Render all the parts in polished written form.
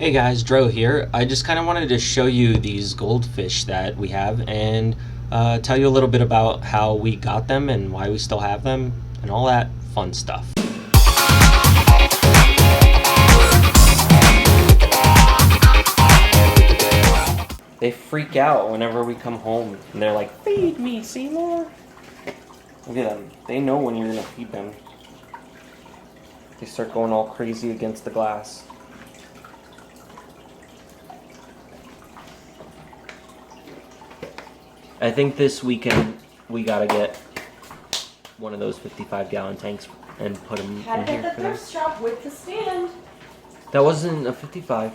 Hey guys, Dro here. I just kind of wanted to show you these goldfish that we have and tell you a little bit about how we got them and why we still have them and all that fun stuff. They freak out whenever we come home and they're like, "Feed me, Seymour." Look at them. They know when you're going to feed them. They start going all crazy against the glass. I think this weekend we gotta get one of those 55-gallon tanks and put them Had in to here. hit the thrift shop with the stand. That wasn't a 55.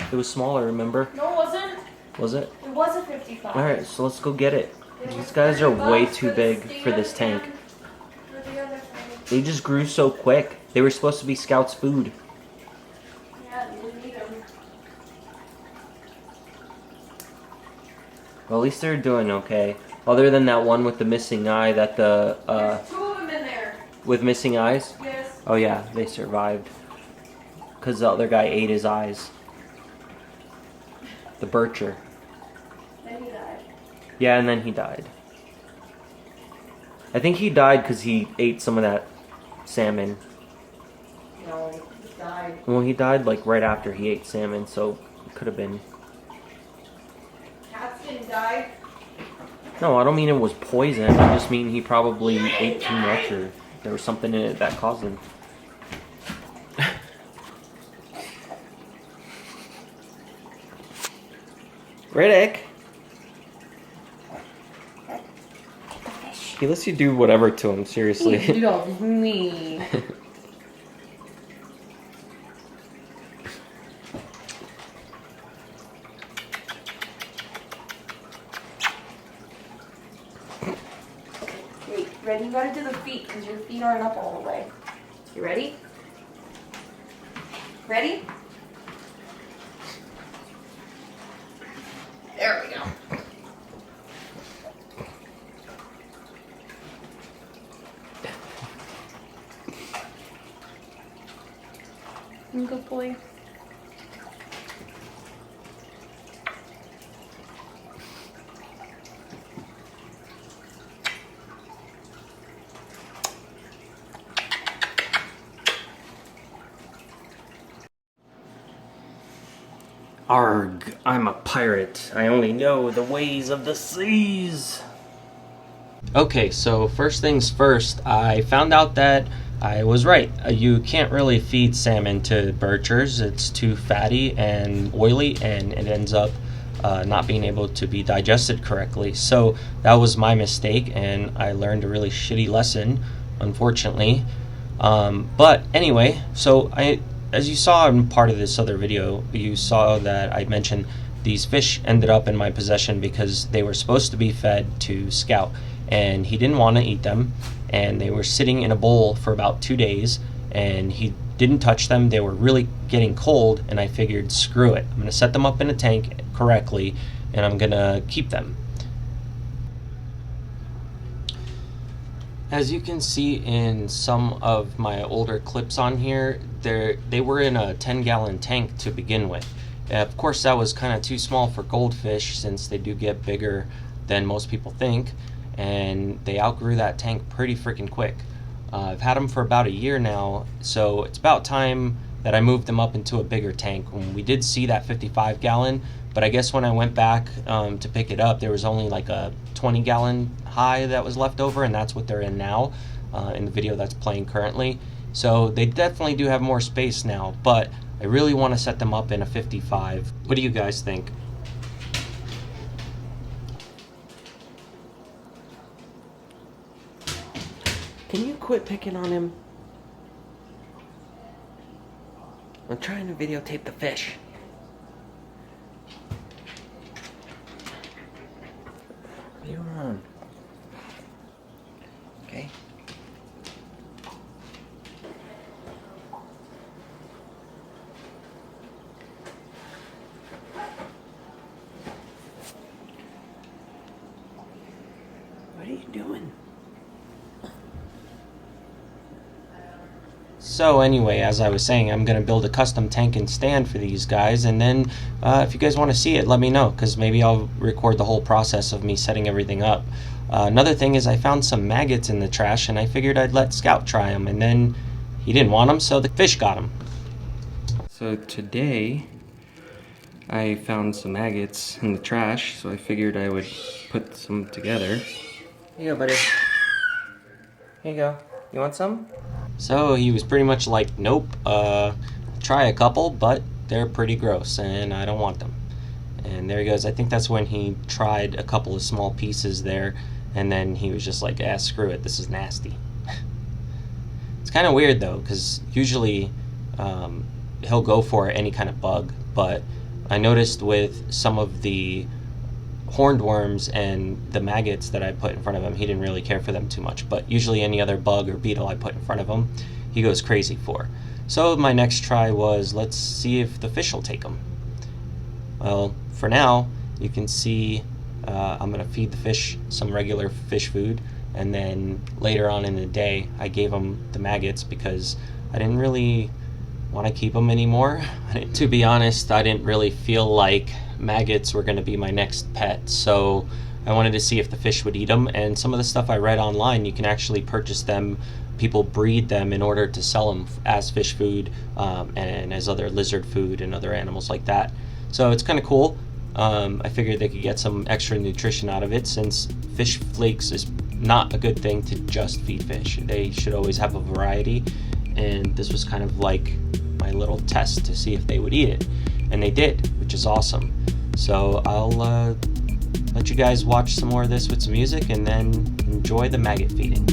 It was smaller, remember? No, it wasn't. Was it? It was a 55. Alright, so let's go get it. These guys are way too big for this tank. They just grew so quick. They were supposed to be Scout's food. Yeah, you didn't need them. Well, at least they're doing okay. Other than that one with the missing eye that the, There's 2 of them in there. with missing eyes? Yes. Oh yeah, they survived. Because the other guy ate his eyes. The bircher. Then he died. Yeah, and then he died. I think he died because he ate some of that salmon. No, he died. Well, he died like right after he ate salmon, so it could have been. Cats didn't die. No, I don't mean it was poison. I just mean he probably ate too much or there was something in it that caused him. Riddick! He lets you do whatever to him, seriously. He loves me. Wait, ready? You gotta do the feet because your feet aren't up all the way. You ready? Ready? There we go. Good boy. Arg, I'm a pirate. I only know the ways of the seas. Okay, so first things first, I found out that I was right. You can't really feed salmon to birchers. It's too fatty and oily, and it ends up not being able to be digested correctly. So that was my mistake, and I learned a really shitty lesson, unfortunately. But anyway, so as you saw in part of this other video, you saw that I mentioned these fish ended up in my possession because they were supposed to be fed to Scout, and he didn't want to eat them, and they were sitting in a bowl for about 2 days, and he didn't touch them. They were really getting cold, and I figured, screw it. I'm going to set them up in a tank correctly, and I'm going to keep them. As you can see in some of my older clips on here, they were in a 10-gallon tank to begin with. Of course, that was kind of too small for goldfish since they do get bigger than most people think, and they outgrew that tank pretty freaking quick. I've had them for about a year now, so it's about time that I moved them up into a bigger tank. When we did see that 55-gallon, but I guess when I went back to pick it up, there was only like a 20-gallon high that was left over, and that's what they're in now in the video that's playing currently. So they definitely do have more space now, but I really want to set them up in a 55. What do you guys think? Can you quit picking on him? I'm trying to videotape the fish. Leave him alone. Okay. What are you doing? So anyway, as I was saying, I'm going to build a custom tank and stand for these guys, and then if you guys want to see it, let me know, because maybe I'll record the whole process of me setting everything up. Another thing is I found some maggots in the trash, and I figured I'd let Scout try them, and then he didn't want them, so the fish got them. So today I found some maggots in the trash, so I figured I would put some together. Here you go, buddy. Here you go. You want some? So he was pretty much like, nope, try a couple, but they're pretty gross and I don't want them. And there he goes. I think that's when he tried a couple of small pieces there, and then he was just like, screw it, this is nasty. It's kind of weird though, because usually he'll go for any kind of bug, but I noticed with some of the horned worms and the maggots that I put in front of him, he didn't really care for them too much, but usually any other bug or beetle I put in front of him, he goes crazy for. So my next try was, let's see if the fish will take them. Well, for now, you can see I'm going to feed the fish some regular fish food, and then later on in the day I gave them the maggots because I didn't really want to keep them anymore. To be honest, I didn't really feel like maggots were going to be my next pet, so I wanted to see if the fish would eat them. And some of the stuff I read online, you can actually purchase them. People breed them in order to sell them as fish food and as other lizard food and other animals like that. So it's kind of cool. I figured they could get some extra nutrition out of it, since fish flakes is not a good thing to just feed fish. They should always have a variety, and this was kind of like my little test to see if they would eat it, and they did, which is awesome. So I'll let you guys watch some more of this with some music and then enjoy the maggot feeding.